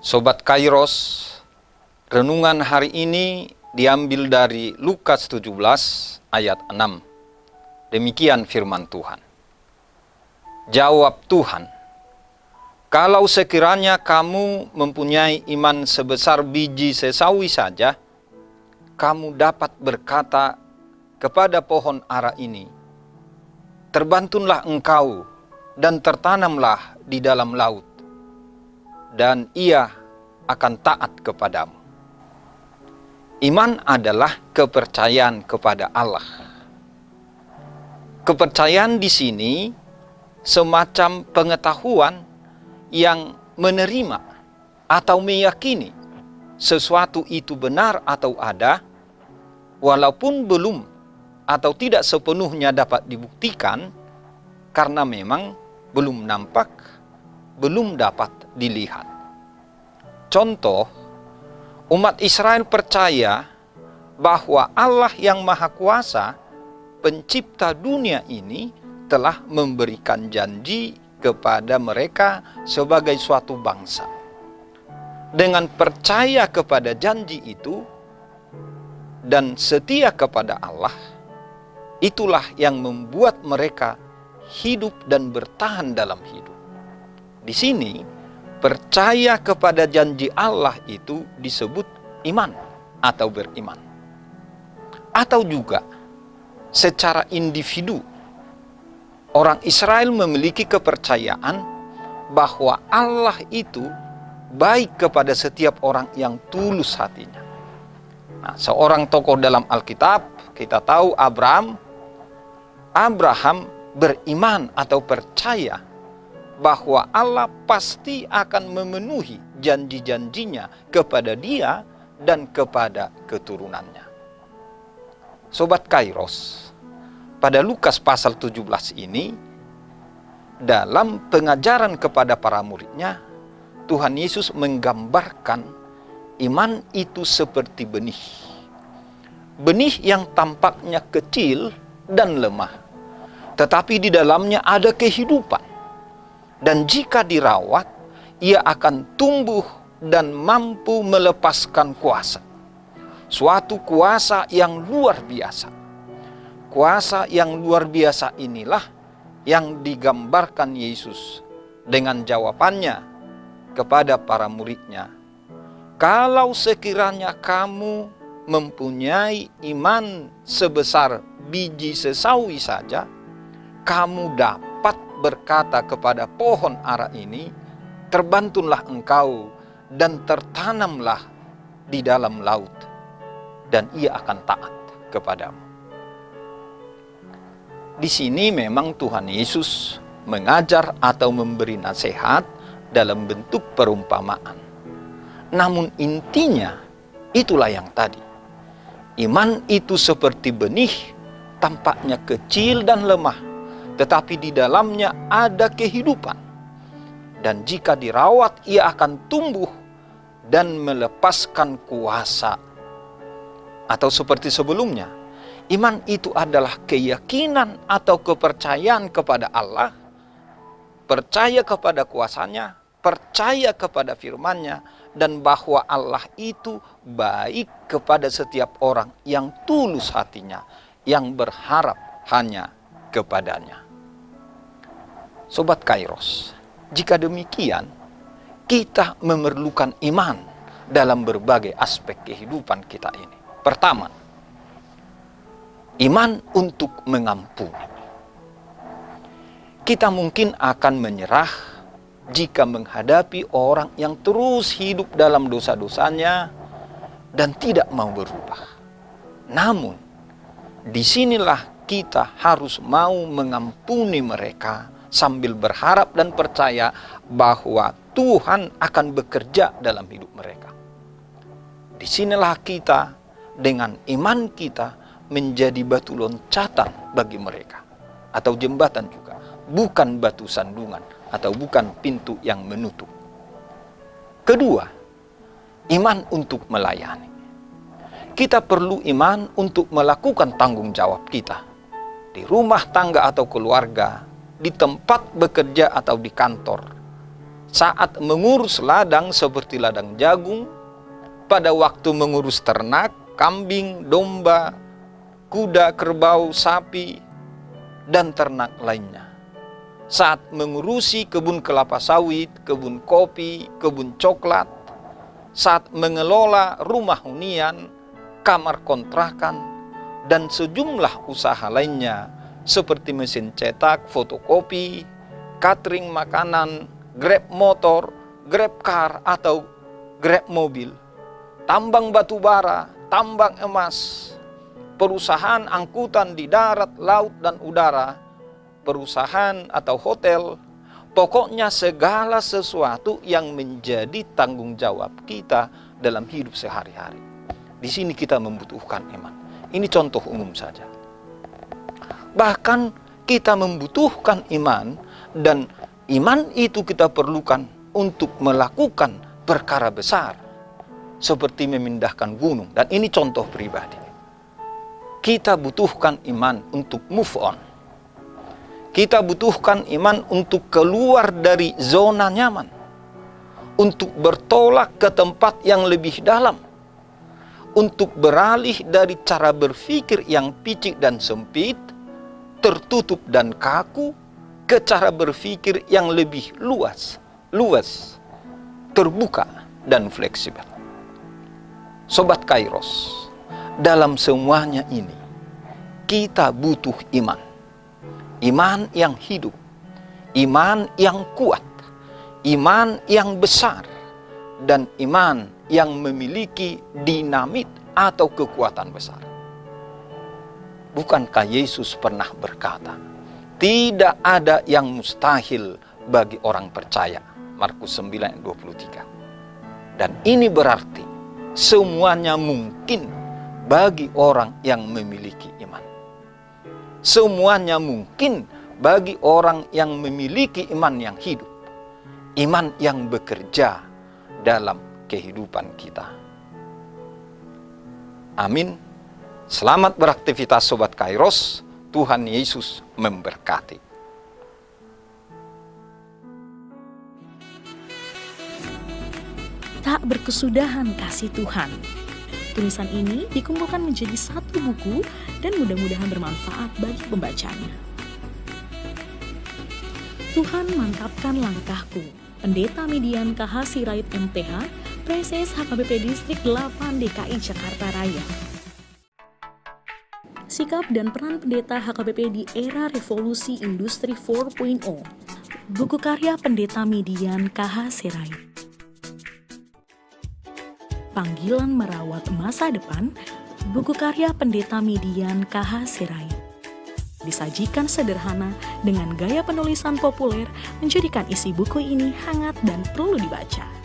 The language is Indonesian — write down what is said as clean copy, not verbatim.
Sobat Kairos, renungan hari ini diambil dari Lukas 17 ayat 6. Demikian firman Tuhan. Jawab Tuhan, "Kalau sekiranya kamu mempunyai iman sebesar biji sesawi saja, kamu dapat berkata kepada pohon ara ini, terbantunlah engkau dan tertanamlah di dalam laut, dan ia akan taat kepadamu." Iman adalah kepercayaan kepada Allah. Kepercayaan di sini semacam pengetahuan yang menerima atau meyakini sesuatu itu benar atau ada, walaupun belum atau tidak sepenuhnya dapat dibuktikan karena memang belum nampak, belum dapat dilihat. Contoh, umat Israel percaya bahwa Allah yang Maha Kuasa, pencipta dunia ini, telah memberikan janji kepada mereka sebagai suatu bangsa. Dengan percaya kepada janji itu dan setia kepada Allah, itulah yang membuat mereka hidup dan bertahan dalam hidup. Di sini, percaya kepada janji Allah itu disebut iman atau beriman. Atau juga secara individu, orang Israel memiliki kepercayaan bahwa Allah itu baik kepada setiap orang yang tulus hatinya. Nah, seorang tokoh dalam Alkitab, kita tahu Abraham beriman atau percaya bahwa Allah pasti akan memenuhi janji-janjinya kepada dia dan kepada keturunannya. Sobat Kairos, pada Lukas pasal 17 ini, dalam pengajaran kepada para muridnya, Tuhan Yesus menggambarkan iman itu seperti benih. Benih yang tampaknya kecil dan lemah, tetapi di dalamnya ada kehidupan. Dan jika dirawat, ia akan tumbuh dan mampu melepaskan kuasa. Suatu kuasa yang luar biasa. Kuasa yang luar biasa inilah yang digambarkan Yesus dengan jawabannya kepada para muridnya. Kalau sekiranya kamu mempunyai iman sebesar biji sesawi saja, kamu dapat berkata kepada pohon ara ini, terbantunlah engkau dan tertanamlah di dalam laut, dan ia akan taat kepadamu. Di sini memang Tuhan Yesus mengajar atau memberi nasihat dalam bentuk perumpamaan. Namun intinya itulah yang tadi. Iman itu seperti benih, tampaknya kecil dan lemah, tetapi di dalamnya ada kehidupan. Dan jika dirawat, ia akan tumbuh dan melepaskan kuasa. Atau seperti sebelumnya, iman itu adalah keyakinan atau kepercayaan kepada Allah, percaya kepada kuasanya, percaya kepada firman-Nya, dan bahwa Allah itu baik kepada setiap orang yang tulus hatinya, yang berharap hanya kepadanya. Sobat Kairos, jika demikian, kita memerlukan iman dalam berbagai aspek kehidupan kita ini. Pertama, iman untuk mengampuni. Kita mungkin akan menyerah jika menghadapi orang yang terus hidup dalam dosa-dosanya dan tidak mau berubah. Namun, disinilah kita harus mau mengampuni mereka sambil berharap dan percaya bahwa Tuhan akan bekerja dalam hidup mereka. Disinilah kita dengan iman kita menjadi batu loncatan bagi mereka, atau jembatan juga, bukan batu sandungan atau bukan pintu yang menutup. Kedua, iman untuk melayani. Kita perlu iman untuk melakukan tanggung jawab kita di rumah tangga atau keluarga, di tempat bekerja atau di kantor, saat mengurus ladang seperti ladang jagung, pada waktu mengurus ternak, kambing, domba, kuda, kerbau, sapi, dan ternak lainnya. Saat mengurusi kebun kelapa sawit, kebun kopi, kebun coklat, saat mengelola rumah hunian, kamar kontrakan, dan sejumlah usaha lainnya seperti mesin cetak, fotokopi, catering makanan, Grab motor, Grab car atau Grab mobil, tambang batu bara, tambang emas, perusahaan angkutan di darat, laut, dan udara, perusahaan atau hotel, pokoknya segala sesuatu yang menjadi tanggung jawab kita dalam hidup sehari-hari. Di sini kita membutuhkan iman. Ini contoh umum saja. Bahkan kita membutuhkan iman, dan iman itu kita perlukan untuk melakukan perkara besar, seperti memindahkan gunung. Dan ini contoh pribadi. Kita butuhkan iman untuk move on. Kita butuhkan iman untuk keluar dari zona nyaman, untuk bertolak ke tempat yang lebih dalam, untuk beralih dari cara berpikir yang picik dan sempit, tertutup dan kaku, ke cara berpikir yang lebih luas, terbuka, dan fleksibel. Sobat Kairos, dalam semuanya ini, kita butuh iman. Iman yang hidup, iman yang kuat, iman yang besar, dan iman yang memiliki dinamit atau kekuatan besar. Bukankah Yesus pernah berkata, tidak ada yang mustahil bagi orang percaya. Markus 9:23. Dan ini berarti semuanya mungkin bagi orang yang memiliki iman. Semuanya mungkin bagi orang yang memiliki iman yang hidup. Iman yang bekerja dalam kehidupan kita. Amin. Selamat beraktivitas Sobat Kairos. Tuhan Yesus memberkati. Tak berkesudahan kasih Tuhan. Tulisan ini dikumpulkan menjadi satu buku dan mudah-mudahan bermanfaat bagi pembacanya. Tuhan mantapkan langkahku. Pendeta Median KH Sirait MTH, Preses HKBP Distrik 8 DKI Jakarta Raya. Sikap dan peran pendeta HKBP di era revolusi industri 4.0. Buku karya Pendeta Median KH Sirait. Panggilan merawat masa depan. Buku karya Pendeta Median KH Sirait. Disajikan sederhana dengan gaya penulisan populer, menjadikan isi buku ini hangat dan perlu dibaca.